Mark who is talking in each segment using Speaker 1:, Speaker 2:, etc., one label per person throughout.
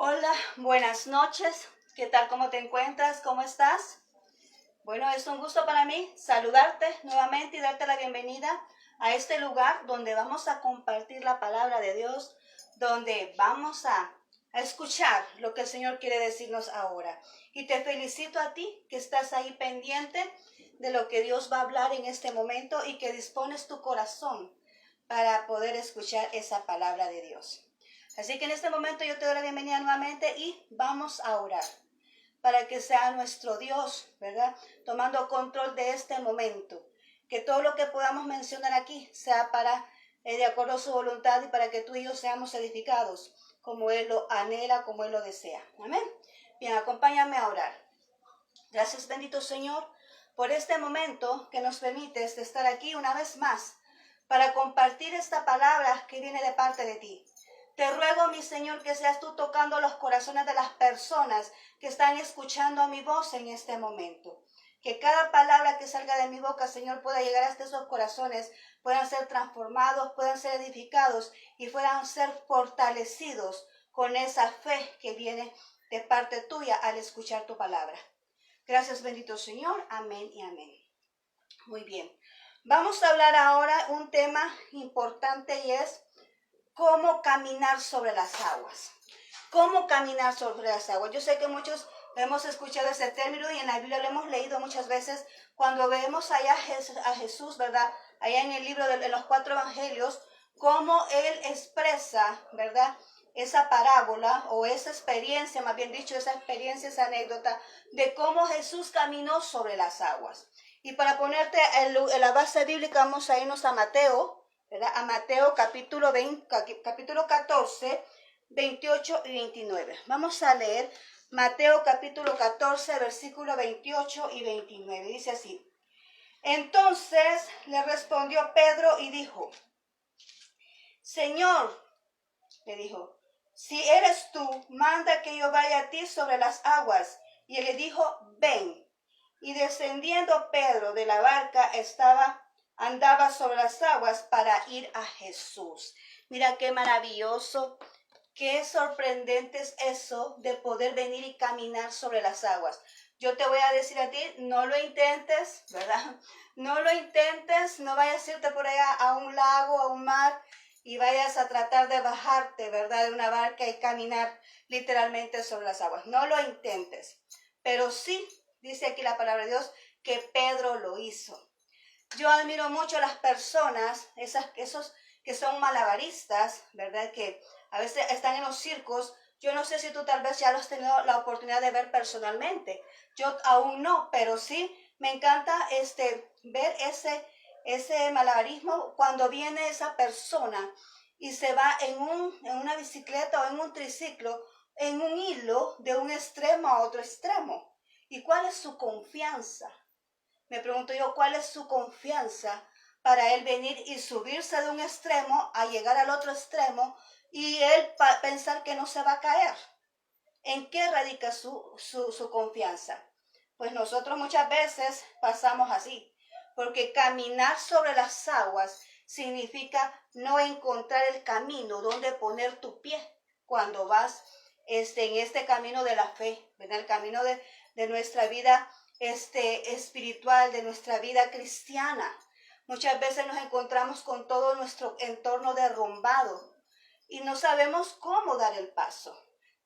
Speaker 1: Hola, buenas noches. ¿Qué tal? ¿Cómo te encuentras? ¿Cómo estás? Bueno, es un gusto para mí saludarte nuevamente y darte la bienvenida a este lugar donde vamos a compartir la palabra de Dios, donde vamos a escuchar lo que el Señor quiere decirnos ahora. Y te felicito a ti que estás ahí pendiente de lo que Dios va a hablar en este momento y que dispones tu corazón para poder escuchar esa palabra de Dios. Así que en este momento yo te doy la bienvenida nuevamente y vamos a orar para que sea nuestro Dios, ¿verdad? Tomando control de este momento. Que todo lo que podamos mencionar aquí sea para, de acuerdo a su voluntad y para que tú y yo seamos edificados como Él lo anhela, como Él lo desea. Amén. Bien, acompáñame a orar. Gracias, bendito Señor, por este momento que nos permites de estar aquí una vez más para compartir esta palabra que viene de parte de ti. Te ruego, mi Señor, que seas tú tocando los corazones de las personas que están escuchando mi voz en este momento. Que cada palabra que salga de mi boca, Señor, pueda llegar hasta esos corazones, puedan ser transformados, puedan ser edificados y puedan ser fortalecidos con esa fe que viene de parte tuya al escuchar tu palabra. Gracias, bendito Señor. Amén y amén. Muy bien. Vamos a hablar ahora un tema importante y es cómo caminar sobre las aguas. ¿Cómo caminar sobre las aguas? Yo sé que muchos hemos escuchado ese término y en la Biblia lo hemos leído muchas veces cuando vemos allá a Jesús, ¿verdad? Allá en el libro de los 4 evangelios, cómo Él expresa, ¿verdad? Esa parábola o esa experiencia, más bien dicho, esa experiencia, esa anécdota de cómo Jesús caminó sobre las aguas. Y para ponerte en la base bíblica vamos a irnos a Mateo, ¿verdad? A Mateo capítulo 14, 28 y 29. Vamos a leer Mateo capítulo 14, versículo 28 y 29. Dice así. Entonces le respondió Pedro y dijo, Señor, le dijo, si eres tú, manda que yo vaya a ti sobre las aguas. Y él le dijo, ven. Y descendiendo Pedro de la barca andaba sobre las aguas para ir a Jesús. Mira qué maravilloso, qué sorprendente es eso de poder venir y caminar sobre las aguas. Yo te voy a decir a ti, no lo intentes, ¿verdad? No lo intentes, no vayas a irte por allá a un lago, a un mar y vayas a tratar de bajarte, ¿verdad? De una barca y caminar literalmente sobre las aguas. No lo intentes, pero sí, dice aquí la palabra de Dios, que Pedro lo hizo. Yo admiro mucho a las personas, esos que son malabaristas, ¿verdad? Que a veces están en los circos. Yo no sé si tú tal vez ya los has tenido la oportunidad de ver personalmente. Yo aún no, pero sí me encanta ver ese malabarismo cuando viene esa persona y se va en una bicicleta o en un triciclo, en un hilo de un extremo a otro extremo. ¿Y cuál es su confianza? Me pregunto yo, ¿cuál es su confianza para él venir y subirse de un extremo a llegar al otro extremo y él pensar que no se va a caer? ¿En qué radica su confianza? Pues nosotros muchas veces pasamos así, porque caminar sobre las aguas significa no encontrar el camino donde poner tu pie cuando vas en este camino de la fe, en el camino de nuestra vida espiritual, de nuestra vida cristiana. Muchas veces nos encontramos con todo nuestro entorno derrumbado y no sabemos cómo dar el paso.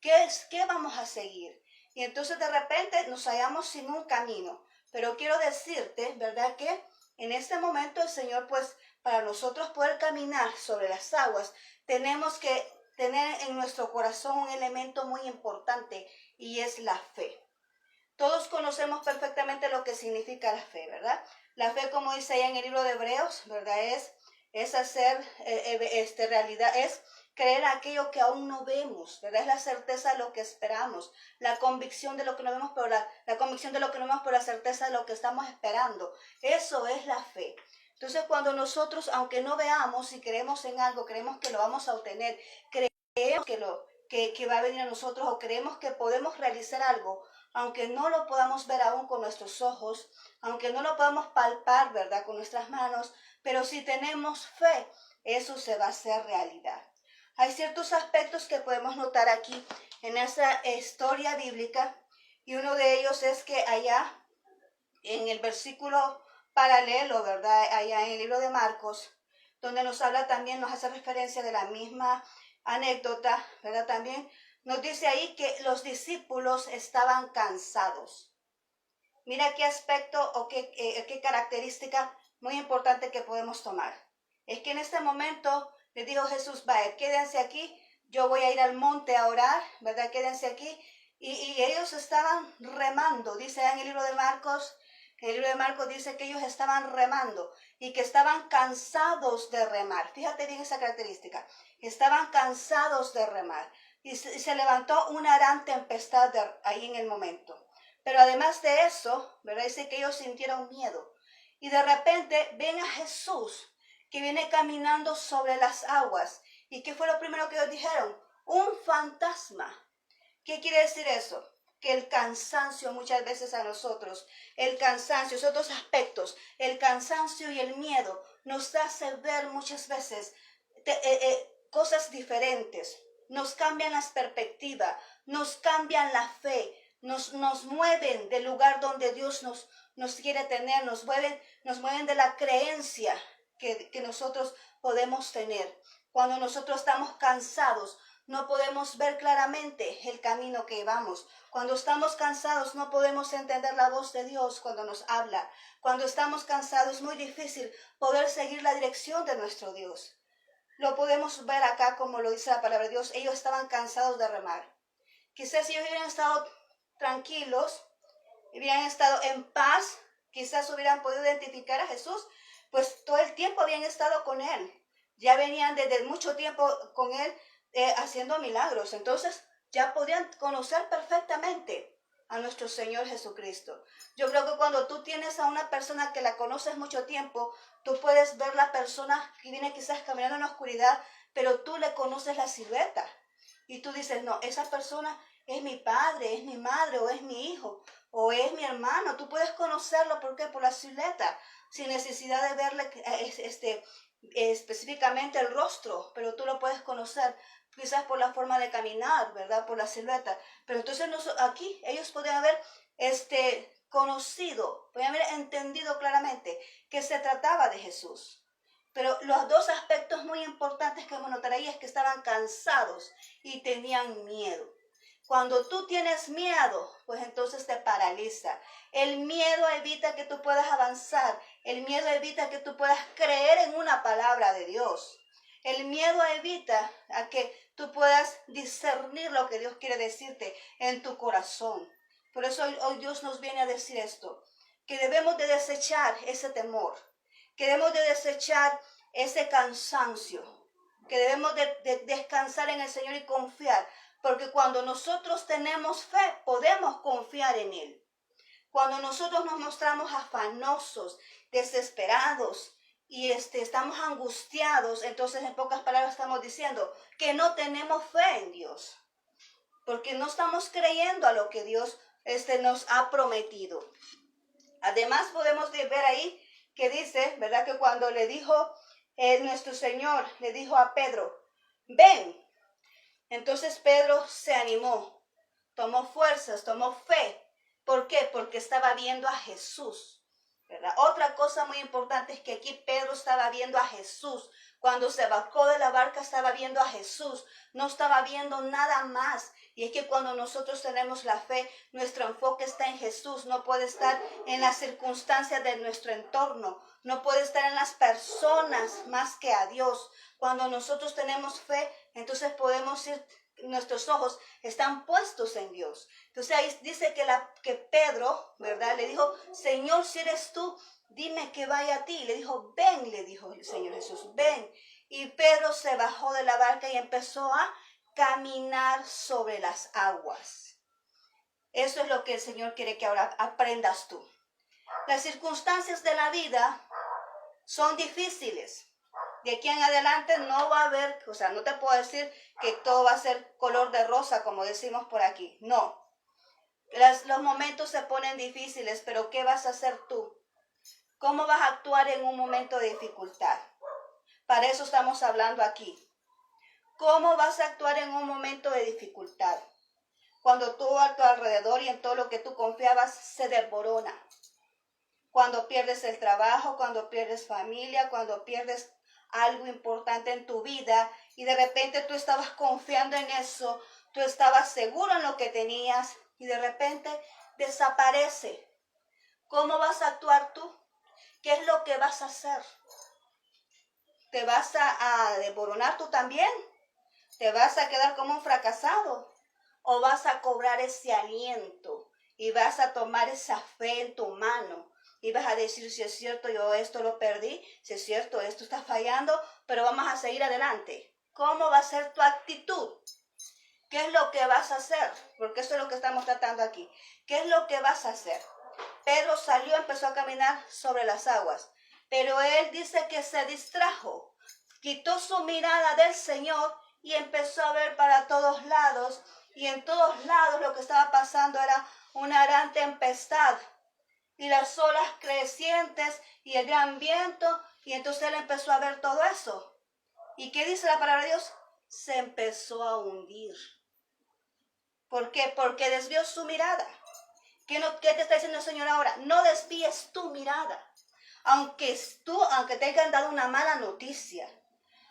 Speaker 1: ¿Qué vamos a seguir? Y entonces de repente nos hallamos sin un camino. Pero quiero decirte, ¿verdad? Que en este momento el Señor, pues, para nosotros poder caminar sobre las aguas, tenemos que tener en nuestro corazón un elemento muy importante y es la fe. Todos conocemos perfectamente lo que significa la fe, ¿verdad? La fe, como dice ahí en el libro de Hebreos, ¿verdad? Es hacer realidad, es creer aquello que aún no vemos, ¿verdad? Es la certeza de lo que esperamos, la convicción de lo que no vemos, pero la convicción de lo que no vemos, pero la certeza de lo que estamos esperando. Eso es la fe. Entonces, cuando nosotros, aunque no veamos y creemos en algo, creemos que lo vamos a obtener, creemos que va a venir a nosotros o creemos que podemos realizar algo, aunque no lo podamos ver aún con nuestros ojos, aunque no lo podamos palpar, ¿verdad?, con nuestras manos, pero si tenemos fe, eso se va a hacer realidad. Hay ciertos aspectos que podemos notar aquí en esa historia bíblica, y uno de ellos es que allá en el versículo paralelo, ¿verdad? Allá en el libro de Marcos, donde nos habla también, nos hace referencia de la misma anécdota, ¿verdad? También nos dice ahí que los discípulos estaban cansados. Mira qué aspecto o qué característica muy importante que podemos tomar. Es que en este momento le dijo Jesús, vaya, quédense aquí, yo voy a ir al monte a orar, ¿verdad? Quédense aquí. Y ellos estaban remando, dice en el libro de Marcos. El libro de Marcos dice que ellos estaban remando y que estaban cansados de remar. Fíjate bien esa característica. Estaban cansados de remar. Y se levantó una gran tempestad ahí en el momento. Pero además de eso, ¿verdad? Dice que ellos sintieron miedo. Y de repente ven a Jesús que viene caminando sobre las aguas. ¿Y qué fue lo primero que ellos dijeron? Un fantasma. ¿Qué quiere decir eso? Que el cansancio muchas veces a nosotros, el cansancio, esos dos aspectos, el cansancio y el miedo, nos hace ver muchas veces cosas diferentes, nos cambian las perspectivas, nos cambian la fe, nos mueven del lugar donde Dios nos quiere tener, nos mueven de la creencia que nosotros podemos tener. Cuando nosotros estamos cansados, no podemos ver claramente el camino que vamos. Cuando estamos cansados no podemos entender la voz de Dios cuando nos habla. Cuando estamos cansados es muy difícil poder seguir la dirección de nuestro Dios. Lo podemos ver acá como lo dice la palabra de Dios. Ellos estaban cansados de remar. Quizás si ellos hubieran estado tranquilos, hubieran estado en paz, quizás hubieran podido identificar a Jesús, pues todo el tiempo habían estado con Él. Ya venían desde mucho tiempo con Él haciendo milagros. Entonces ya podían conocer perfectamente a nuestro Señor Jesucristo. Yo creo que cuando tú tienes a una persona que la conoces mucho tiempo, tú puedes ver la persona que viene quizás caminando en la oscuridad, pero tú le conoces la silueta. Y tú dices, no, esa persona es mi padre, es mi madre, o es mi hijo, o es mi hermano. Tú puedes conocerlo, ¿por qué? Por la silueta, sin necesidad de verle específicamente el rostro, pero tú lo puedes conocer quizás por la forma de caminar, ¿verdad? Por la silueta. Pero entonces aquí ellos podían haber conocido, podían haber entendido claramente que se trataba de Jesús. Pero los dos aspectos muy importantes que vamos a notar ahí es que estaban cansados y tenían miedo. Cuando tú tienes miedo, pues entonces te paraliza. El miedo evita que tú puedas avanzar. El miedo evita que tú puedas creer en una palabra de Dios. El miedo evita a que tú puedas discernir lo que Dios quiere decirte en tu corazón. Por eso hoy Dios nos viene a decir esto, que debemos de desechar ese temor, que debemos de desechar ese cansancio, que debemos de descansar en el Señor y confiar, porque cuando nosotros tenemos fe, podemos confiar en Él. Cuando nosotros nos mostramos afanosos, desesperados y estamos angustiados, entonces en pocas palabras estamos diciendo que no tenemos fe en Dios, porque no estamos creyendo a lo que Dios nos ha prometido. Además podemos ver ahí que dice, ¿verdad? Que cuando le dijo nuestro Señor, le dijo a Pedro, ven. Entonces Pedro se animó, tomó fuerzas, tomó fe. ¿Por qué? Porque estaba viendo a Jesús, ¿verdad? Otra cosa muy importante es que aquí Pedro estaba viendo a Jesús. Cuando se bajó de la barca estaba viendo a Jesús, no estaba viendo nada más. Y es que cuando nosotros tenemos la fe, nuestro enfoque está en Jesús, no puede estar en las circunstancias de nuestro entorno, no puede estar en las personas más que a Dios. Cuando nosotros tenemos fe, entonces podemos ir, nuestros ojos están puestos en Dios. Entonces ahí dice que Pedro, ¿verdad? Le dijo, Señor, si eres tú, dime que vaya a ti. Le dijo, ven, le dijo el Señor Jesús, ven. Y Pedro se bajó de la barca y empezó a caminar sobre las aguas. Eso es lo que el Señor quiere que ahora aprendas tú. Las circunstancias de la vida son difíciles. De aquí en adelante no va a haber, o sea, no te puedo decir que todo va a ser color de rosa, como decimos por aquí. No. Los momentos se ponen difíciles, pero ¿qué vas a hacer tú? ¿Cómo vas a actuar en un momento de dificultad? Para eso estamos hablando aquí. ¿Cómo vas a actuar en un momento de dificultad? Cuando todo a tu alrededor y en todo lo que tú confiabas se desborona. Cuando pierdes el trabajo, cuando pierdes familia, cuando pierdes algo importante en tu vida y de repente tú estabas confiando en eso, tú estabas seguro en lo que tenías y de repente desaparece. ¿Cómo vas a actuar tú? ¿Qué es lo que vas a hacer? ¿Te vas a desboronar tú también? ¿Te vas a quedar como un fracasado? ¿O vas a cobrar ese aliento y vas a tomar esa fe en tu mano? Y vas a decir, si es cierto, yo esto lo perdí, si es cierto, esto está fallando, pero vamos a seguir adelante. ¿Cómo va a ser tu actitud? ¿Qué es lo que vas a hacer? Porque eso es lo que estamos tratando aquí. ¿Qué es lo que vas a hacer? Pedro salió, empezó a caminar sobre las aguas, pero él dice que se distrajo, quitó su mirada del Señor y empezó a ver para todos lados, y en todos lados lo que estaba pasando era una gran tempestad, y las olas crecientes, y el gran viento, y entonces él empezó a ver todo eso. ¿Y qué dice la palabra de Dios? Se empezó a hundir. ¿Por qué? Porque desvió su mirada. ¿Qué te está diciendo el Señor ahora? No desvíes tu mirada. Aunque te hayan dado una mala noticia,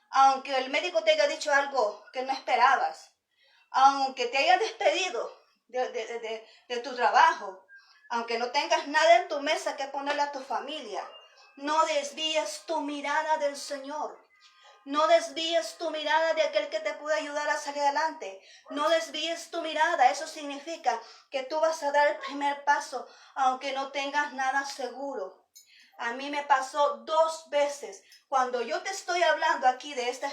Speaker 1: aunque el médico te haya dicho algo que no esperabas, aunque te hayan despedido de tu trabajo, aunque no tengas nada en tu mesa que ponerle a tu familia, no desvíes tu mirada del Señor. No desvíes tu mirada de aquel que te puede ayudar a salir adelante. No desvíes tu mirada. Eso significa que tú vas a dar el primer paso, aunque no tengas nada seguro. A mí me pasó 2 veces. Cuando yo te estoy hablando aquí de esta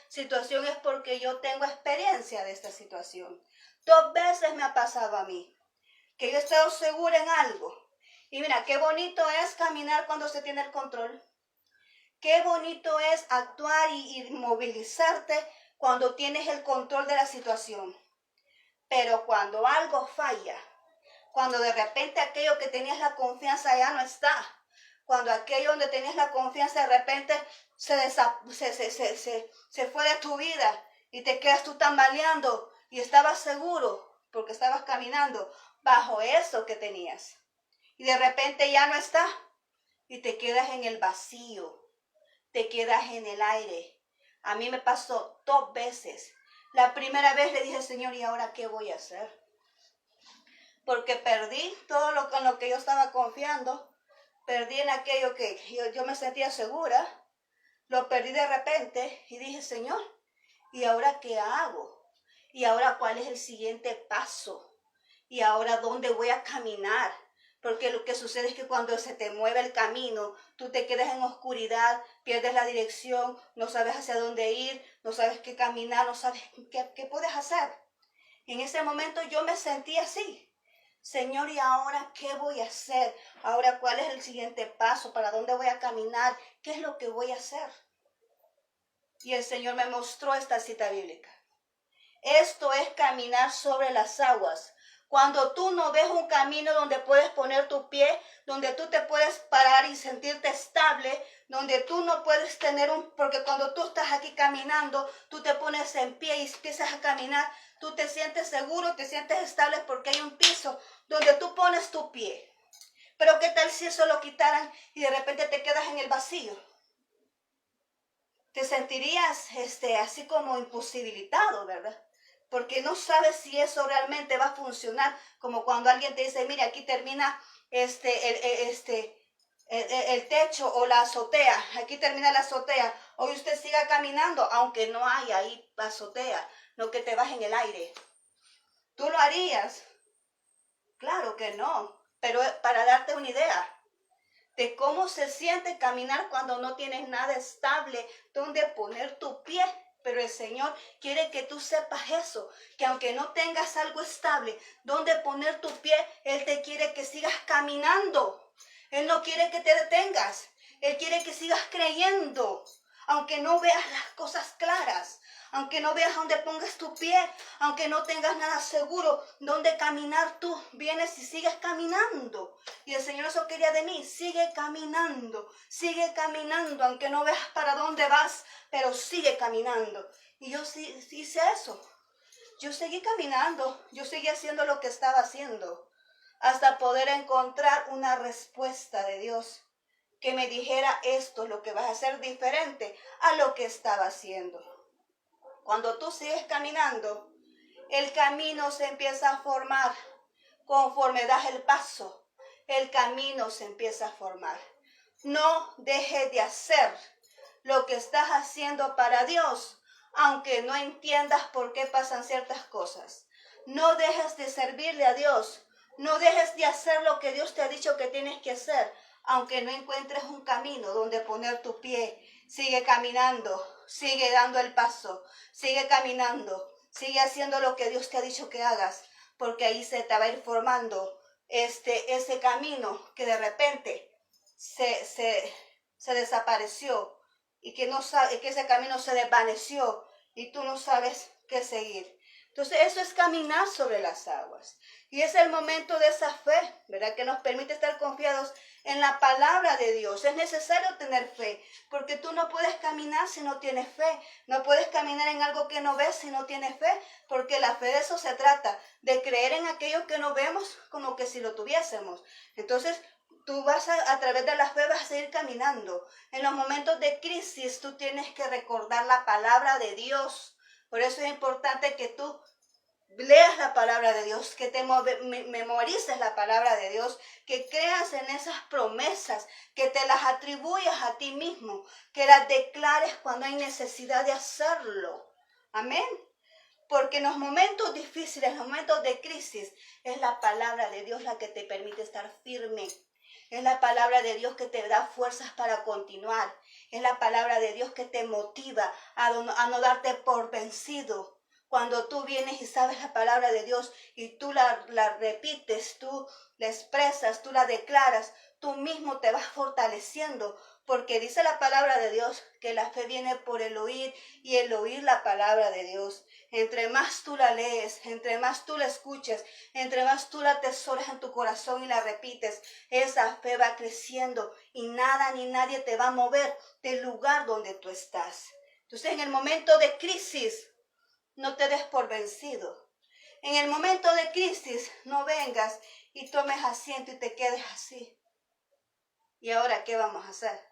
Speaker 1: situación es porque yo tengo experiencia de esta situación. 2 veces me ha pasado a mí, que yo he estado segura en algo. Y mira, qué bonito es caminar cuando se tiene el control. Qué bonito es actuar y movilizarte cuando tienes el control de la situación. Pero cuando algo falla, cuando de repente aquello que tenías la confianza ya no está, cuando aquello donde tenías la confianza de repente se fue de tu vida y te quedas tú tambaleando y estabas seguro porque estabas caminando bajo eso que tenías. Y de repente ya no está y te quedas en el vacío. Te quedas en el aire. A mí me pasó 2 veces. La primera vez le dije, Señor, ¿y ahora qué voy a hacer? Porque perdí todo en lo que yo estaba confiando. Perdí en aquello que yo me sentía segura. Lo perdí de repente y dije, Señor, ¿y ahora qué hago? ¿Y ahora cuál es el siguiente paso? ¿Y ahora dónde voy a caminar? Porque lo que sucede es que cuando se te mueve el camino, tú te quedas en oscuridad, pierdes la dirección, no sabes hacia dónde ir, no sabes qué caminar, no sabes qué puedes hacer. En ese momento yo me sentí así. Señor, ¿y ahora qué voy a hacer? Ahora, ¿cuál es el siguiente paso? ¿Para dónde voy a caminar? ¿Qué es lo que voy a hacer? Y el Señor me mostró esta cita bíblica. Esto es caminar sobre las aguas. Cuando tú no ves un camino donde puedes poner tu pie, donde tú te puedes parar y sentirte estable, donde tú no puedes tener porque cuando tú estás aquí caminando, tú te pones en pie y empiezas a caminar, tú te sientes seguro, te sientes estable porque hay un piso donde tú pones tu pie. Pero ¿qué tal si eso lo quitaran y de repente te quedas en el vacío? Te sentirías así como imposibilitado, ¿verdad? Porque no sabes si eso realmente va a funcionar, como cuando alguien te dice, mire, aquí termina el techo o la azotea, aquí termina la azotea, hoy usted siga caminando, aunque no hay ahí azotea, no que te vas en el aire. ¿Tú lo harías? Claro que no, pero para darte una idea de cómo se siente caminar cuando no tienes nada estable donde poner tu pie. Pero el Señor quiere que tú sepas eso, que aunque no tengas algo estable donde poner tu pie, Él te quiere que sigas caminando. Él no quiere que te detengas. Él quiere que sigas creyendo, aunque no veas las cosas claras, aunque no veas dónde pongas tu pie, aunque no tengas nada seguro dónde caminar, tú vienes y sigues caminando. Y el Señor eso quería de mí, sigue caminando, aunque no veas para dónde vas, pero sigue caminando. Y yo sí hice eso. yo seguí caminando, yo seguí haciendo lo que estaba haciendo, hasta poder encontrar una respuesta de Dios que me dijera esto, lo que vas a hacer diferente a lo que estaba haciendo. Cuando tú sigues caminando, el camino se empieza a formar. Conforme das el paso, el camino se empieza a formar. No dejes de hacer lo que estás haciendo para Dios, aunque no entiendas por qué pasan ciertas cosas. No dejes de servirle a Dios. No dejes de hacer lo que Dios te ha dicho que tienes que hacer, aunque no encuentres un camino donde poner tu pie. Sigue caminando, sigue dando el paso, sigue caminando, sigue haciendo lo que Dios te ha dicho que hagas, porque ahí se te va a ir formando ese camino que de repente se desapareció y que no sabe, que ese camino se desvaneció y tú no sabes qué seguir. Entonces eso es caminar sobre las aguas. Y es el momento de esa fe, ¿verdad? Que nos permite estar confiados en la palabra de Dios. Es necesario tener fe, porque tú no puedes caminar si no tienes fe. No puedes caminar en algo que no ves si no tienes fe, porque la fe de eso se trata, de creer en aquello que no vemos como que si lo tuviésemos. Entonces, tú vas a través de la fe vas a seguir caminando. En los momentos de crisis, tú tienes que recordar la palabra de Dios. Por eso es importante que tú leas la palabra de Dios, que te memorices la palabra de Dios, que creas en esas promesas, que te las atribuyas a ti mismo, que las declares cuando hay necesidad de hacerlo. Amén. Porque en los momentos difíciles, en los momentos de crisis, es la palabra de Dios la que te permite estar firme. Es la palabra de Dios que te da fuerzas para continuar. Es la palabra de Dios que te motiva a no darte por vencido. Cuando tú vienes y sabes la palabra de Dios y tú la repites, tú la expresas, tú la declaras, tú mismo te vas fortaleciendo. Porque dice la palabra de Dios que la fe viene por el oír y el oír la palabra de Dios. Entre más tú la lees, entre más tú la escuches, entre más tú la atesoras en tu corazón y la repites, esa fe va creciendo y nada ni nadie te va a mover del lugar donde tú estás. Entonces, en el momento de crisis, no te des por vencido. En el momento de crisis, no vengas y tomes asiento y te quedes así. ¿Y ahora qué vamos a hacer?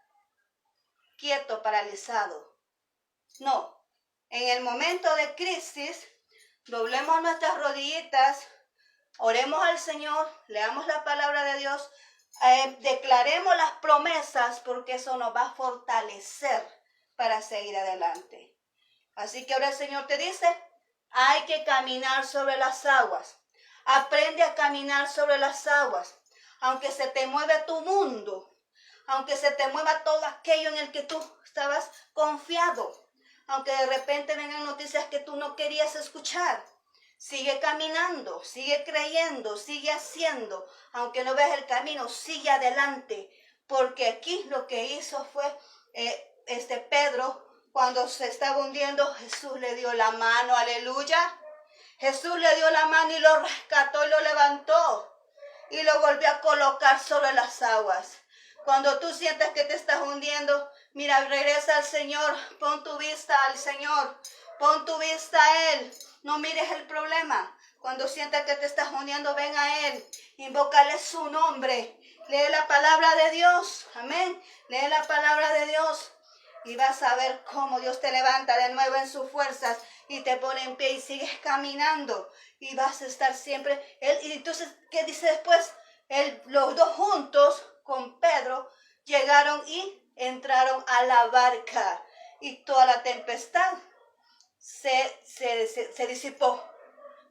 Speaker 1: Quieto, paralizado. No. En el momento de crisis, doblemos nuestras rodillitas, oremos al Señor, leamos la palabra de Dios, declaremos las promesas, porque eso nos va a fortalecer para seguir adelante. Así que ahora el Señor te dice, hay que caminar sobre las aguas. Aprende a caminar sobre las aguas. Aunque se te mueva tu mundo, aunque se te mueva todo aquello en el que tú estabas confiado, aunque de repente vengan noticias que tú no querías escuchar, sigue caminando, sigue creyendo, sigue haciendo. Aunque no veas el camino, sigue adelante. Porque aquí lo que hizo fue Pedro, cuando se estaba hundiendo, Jesús le dio la mano, aleluya. Jesús le dio la mano y lo rescató y lo levantó y lo volvió a colocar sobre las aguas. Cuando tú sientas que te estás hundiendo, mira, regresa al Señor, pon tu vista al Señor, pon tu vista a Él, no mires el problema. Cuando sientas que te estás hundiendo, ven a Él, invócale su nombre, lee la palabra de Dios, amén, lee la palabra de Dios y vas a ver cómo Dios te levanta de nuevo en sus fuerzas y te pone en pie y sigues caminando y vas a estar siempre. Y entonces, ¿qué dice después? Los dos juntos con Pedro llegaron y entraron a la barca y toda la tempestad se disipó.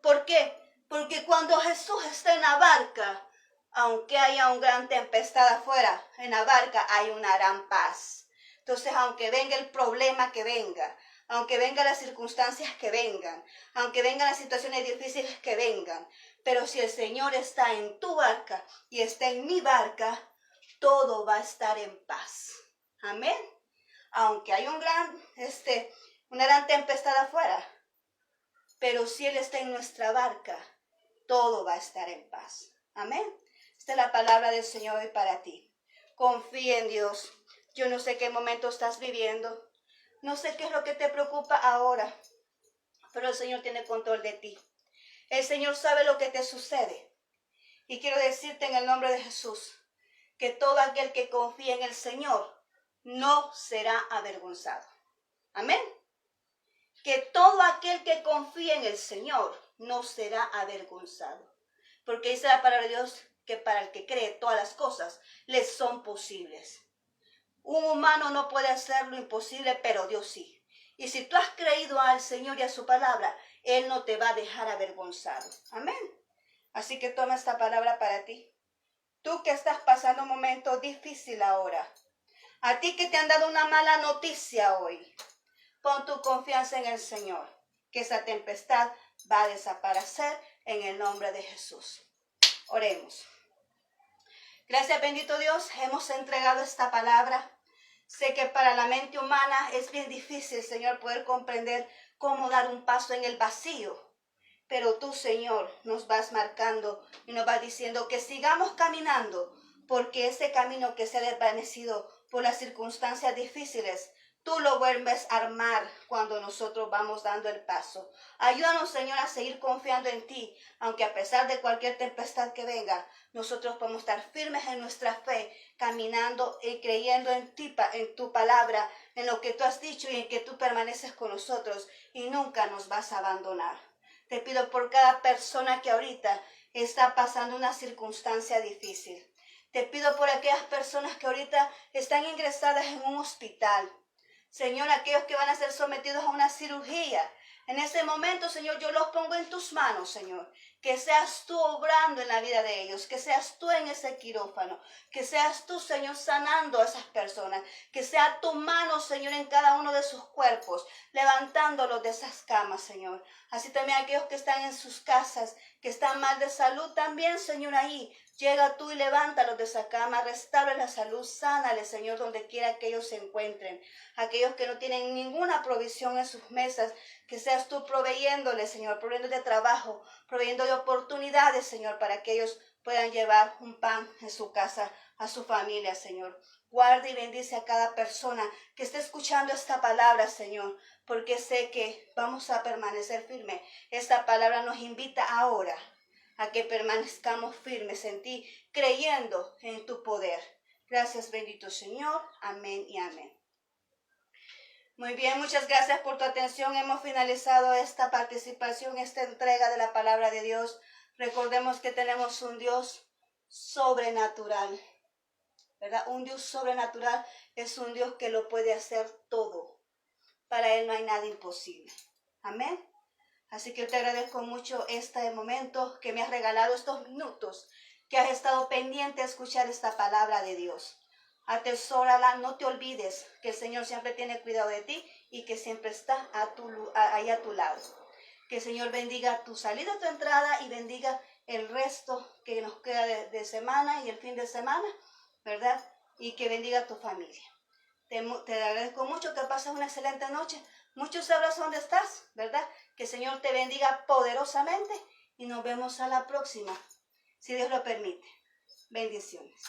Speaker 1: ¿Por qué? Porque cuando Jesús está en la barca, aunque haya una gran tempestad afuera, en la barca hay una gran paz. Entonces, aunque venga el problema que venga, aunque vengan las circunstancias que vengan, aunque vengan las situaciones difíciles que vengan, pero si el Señor está en tu barca y está en mi barca, todo va a estar en paz. Amén. Aunque hay una gran tempestad afuera, pero si Él está en nuestra barca, todo va a estar en paz. Amén. Esta es la palabra del Señor hoy para ti. Confía en Dios. Yo no sé qué momento estás viviendo. No sé qué es lo que te preocupa ahora. pero el Señor tiene control de ti. El Señor sabe lo que te sucede. Y quiero decirte en el nombre de Jesús que todo aquel que confía en el Señor no será avergonzado. Amén. Que todo aquel que confía en el Señor no será avergonzado. Porque dice la palabra de Dios que para el que cree todas las cosas le son posibles. Un humano no puede hacer lo imposible, pero Dios sí. Y si tú has creído al Señor y a su palabra, Él no te va a dejar avergonzado. Amén. Así que toma esta palabra para ti. Tú que estás pasando un momento difícil ahora. A ti que te han dado una mala noticia hoy. Pon tu confianza en el Señor, que esa tempestad va a desaparecer en el nombre de Jesús. Oremos. Gracias, bendito Dios, hemos entregado esta palabra. Sé que para la mente humana es bien difícil, Señor, poder comprender cómo dar un paso en el vacío. Pero tú, Señor, nos vas marcando y nos vas diciendo que sigamos caminando, porque ese camino que se ha desvanecido por las circunstancias difíciles, tú lo vuelves a armar cuando nosotros vamos dando el paso. Ayúdanos, Señor, a seguir confiando en ti, aunque a pesar de cualquier tempestad que venga, nosotros podemos estar firmes en nuestra fe, caminando y creyendo en ti, en tu palabra, en lo que tú has dicho y en que tú permaneces con nosotros y nunca nos vas a abandonar. Te pido por cada persona que ahorita está pasando una circunstancia difícil. Te pido por aquellas personas que ahorita están ingresadas en un hospital. Señor, aquellos que van a ser sometidos a una cirugía. En ese momento, Señor, yo los pongo en tus manos, Señor. Que seas tú obrando en la vida de ellos, que seas tú en ese quirófano, que seas tú, Señor, sanando a esas personas, que sea tu mano, Señor, en cada uno de sus cuerpos, levantándolos de esas camas, Señor. Así también aquellos que están en sus casas, que están mal de salud, también, Señor, ahí. Llega tú y levántalos de esa cama, restaura la salud, sánales, Señor, donde quiera que ellos se encuentren. Aquellos que no tienen ninguna provisión en sus mesas, que seas tú proveyéndoles, Señor, proveyendo de trabajo, proveyendo de oportunidades, Señor, para que ellos puedan llevar un pan en su casa, a su familia, Señor. Guarda y bendice a cada persona que esté escuchando esta palabra, Señor, porque sé que vamos a permanecer firmes. Esta palabra nos invita ahora a que permanezcamos firmes en ti, creyendo en tu poder. Gracias, bendito Señor. Amén y amén. Muy bien, muchas gracias por tu atención. Hemos finalizado esta participación, esta entrega de la palabra de Dios. Recordemos que tenemos un Dios sobrenatural, ¿verdad? Un Dios sobrenatural es un Dios que lo puede hacer todo. Para Él no hay nada imposible. Amén. Así que te agradezco mucho este momento que me has regalado, estos minutos, que has estado pendiente a escuchar esta palabra de Dios. Atesórala, no te olvides que el Señor siempre tiene cuidado de ti y que siempre está ahí a tu lado. Que el Señor bendiga tu salida, tu entrada y bendiga el resto que nos queda de semana y el fin de semana, ¿verdad? Y que bendiga a tu familia. Te agradezco mucho, que pases una excelente noche. Muchos sabrás dónde estás, ¿verdad? Que el Señor te bendiga poderosamente y nos vemos a la próxima, si Dios lo permite. Bendiciones.